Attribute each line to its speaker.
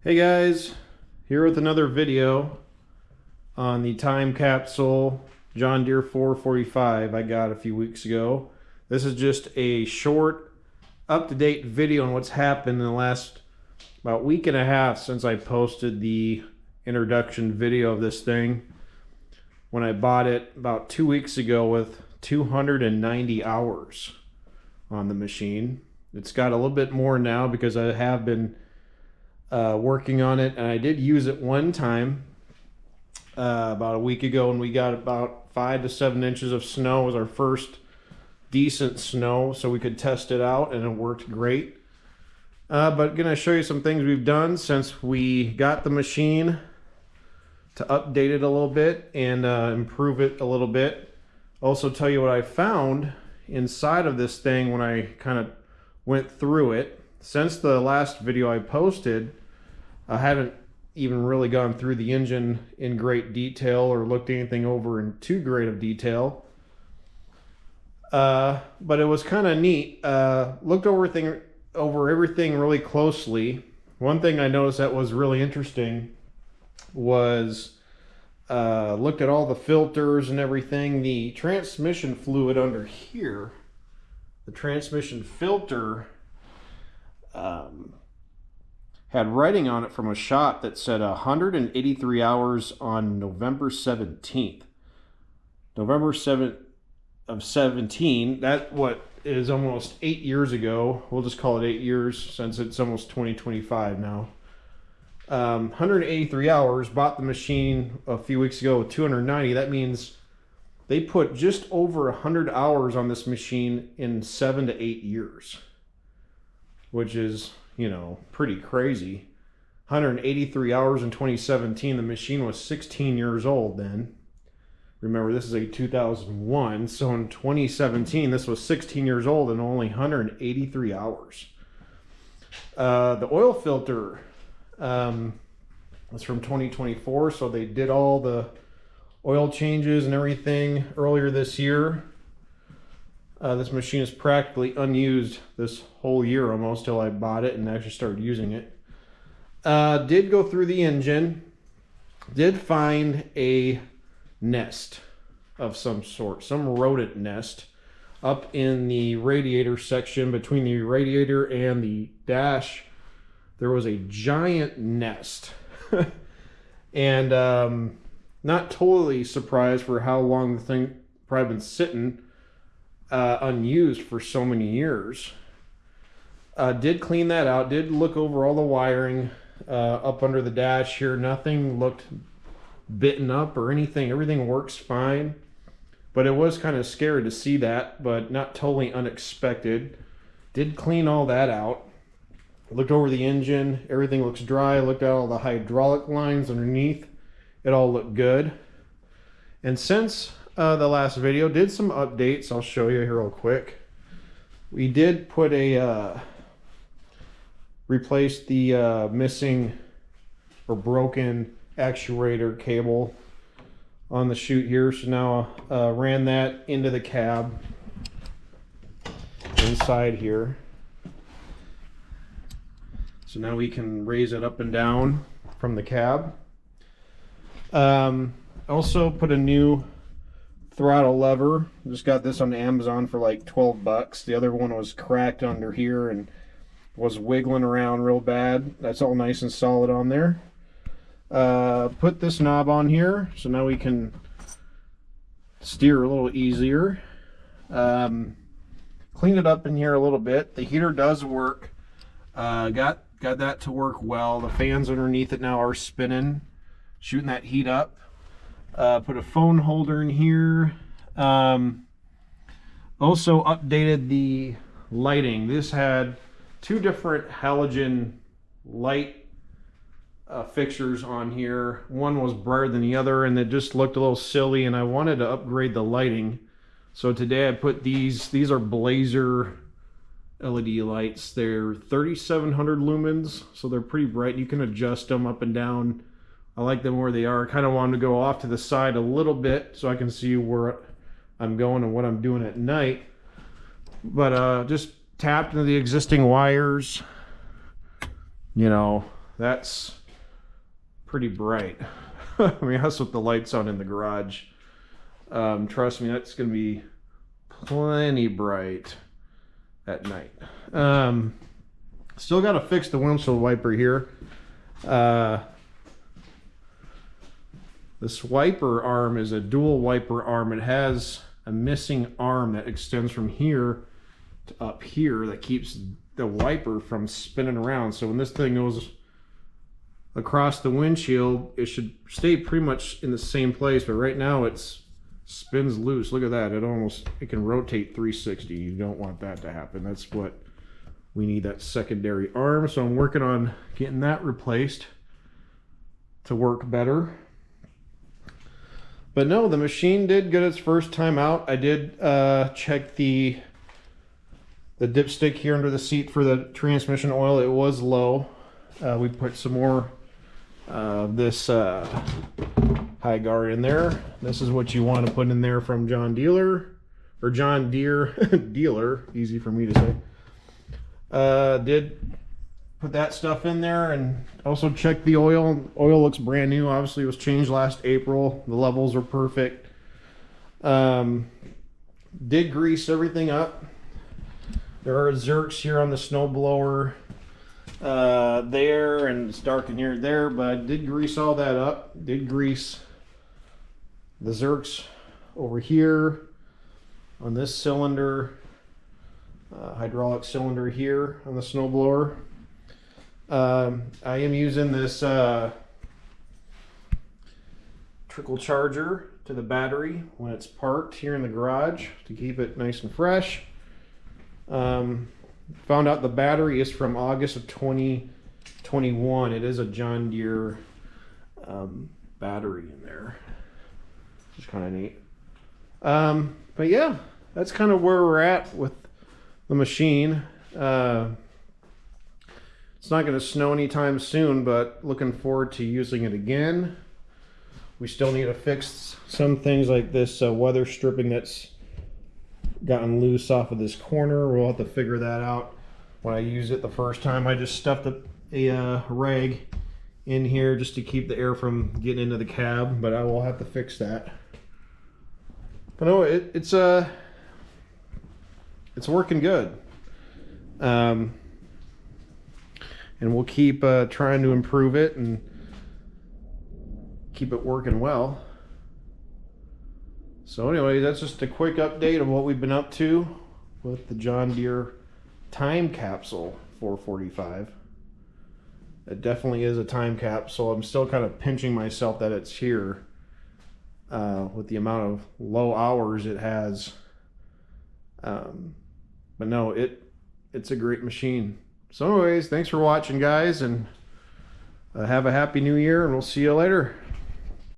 Speaker 1: Hey guys, here with another video on the time capsule John Deere 445 I got a few weeks ago. This is just a short, up-to-date video on what's happened in the last about week and a half since I posted the introduction video of this thing when I bought it about 2 weeks ago with 290 hours on the machine. It's got a little bit more now because I have been working on it, and I did use it one time about a week ago, and we got about 5 to 7 inches of snow. It was our first decent snow, so we could test it out, and it worked great. But gonna show you some things we've done since we got the machine to update it a little bit and improve it a little bit. Also tell you what I found inside of this thing when I kind of went through it. Since the last video I posted, I haven't even really gone through the engine in great detail or looked anything over in too great of detail. But it was kind of neat. Looked over everything really closely. One thing I noticed that was really interesting was looked at all the filters and everything. The transmission fluid under here, the transmission filter, had writing on it from a shop that said 183 hours on November 17th. November 7th of 17, that what is almost 8 years ago. We'll just call it 8 years since it's almost 2025 now. 183 hours, bought the machine a few weeks ago with 290. That means they put just over 100 hours on this machine in 7 to 8 years, which is, you know, pretty crazy. 183 hours in 2017. The machine was 16 years old then. Remember, this is a 2001, so in 2017 this was 16 years old and only 183 hours. The oil filter was from 2024, so they did all the oil changes and everything earlier this year. This machine is practically unused this whole year almost till I bought it and actually started using it. Did go through the engine. Did find a nest of some sort, some rodent nest up in the radiator section between the radiator and the dash. There was a giant nest. And not totally surprised for how long the thing probably been sitting unused for so many years. Did clean that out, did look over all the wiring up under the dash here. Nothing looked bitten up or anything. Everything works fine, but it was kind of scary to see that, but not totally unexpected. Did clean all that out. Looked over the engine, everything looks dry. Looked at all the hydraulic lines underneath, it all looked good. And since the last video, did some updates. I'll show you here real quick. We did put a replace the missing or broken actuator cable on the chute here. So now ran that into the cab inside here. So now we can raise it up and down from the cab. Also put a new throttle lever. Just got this on Amazon for like 12 bucks. The other one was cracked under here and was wiggling around real bad. That's all nice and solid on there. Put this knob on here so now we can steer a little easier. Clean it up in here a little bit. The heater does work. Got that to work well. The fans underneath it now are spinning, shooting that heat up. Put a phone holder in here. Also updated the lighting. This had 2 different halogen light fixtures on here. One was brighter than the other and it just looked a little silly, and I wanted to upgrade the lighting. So today I put these are Blazer LED lights. They're 3700 lumens, so they're pretty bright. You can adjust them up and down. I like them where they are. I kind of wanted to go off to the side a little bit so I can see where I'm going and what I'm doing at night. But just tapped into the existing wires. You know, that's pretty bright. I mean, that's with the lights on in the garage. Trust me, that's going to be plenty bright at night. Still got to fix the windshield wiper here. This wiper arm is a dual wiper arm. It has a missing arm that extends from here to up here that keeps the wiper from spinning around. So when this thing goes across the windshield, it should stay pretty much in the same place, but right now it's spins loose. Look at that. It can rotate 360. You don't want that to happen. That's what we need, that secondary arm. So I'm working on getting that replaced to work better. But no, the machine did get its first time out. I did check the dipstick here under the seat for the transmission oil. It was low. We put some more this high guard in there. This is what you want to put in there from John Deere, or John Deere dealer, easy for me to say. Did put that stuff in there, and also checked the oil. Oil looks brand new. Obviously it was changed last April. The levels are perfect. Did grease everything up. There are zerks here on the snow blower there, and it's dark in here there, but I did grease all that up. Did grease the zerks over here on this cylinder, hydraulic cylinder here on the snowblower. I am using this trickle charger to the battery when it's parked here in the garage to keep it nice and fresh. Found out the battery is from August of 2021. It is a John Deere battery in there, which is kind of neat. But yeah, that's kind of where we're at with the machine. It's not going to snow anytime soon, but looking forward to using it again. We still need to fix some things like this weather stripping that's gotten loose off of this corner. We'll have to figure that out when I use it the first time. I just stuffed a rag in here just to keep the air from getting into the cab, but I will have to fix that. But no, it's working good. And we'll keep trying to improve it and keep it working well. So anyway, that's just a quick update of what we've been up to with the John Deere time capsule 445. It definitely is a time capsule. I'm still kind of pinching myself that it's here with the amount of low hours it has. But no, it's a great machine. So anyways, thanks for watching, guys, and have a happy new year, and we'll see you later.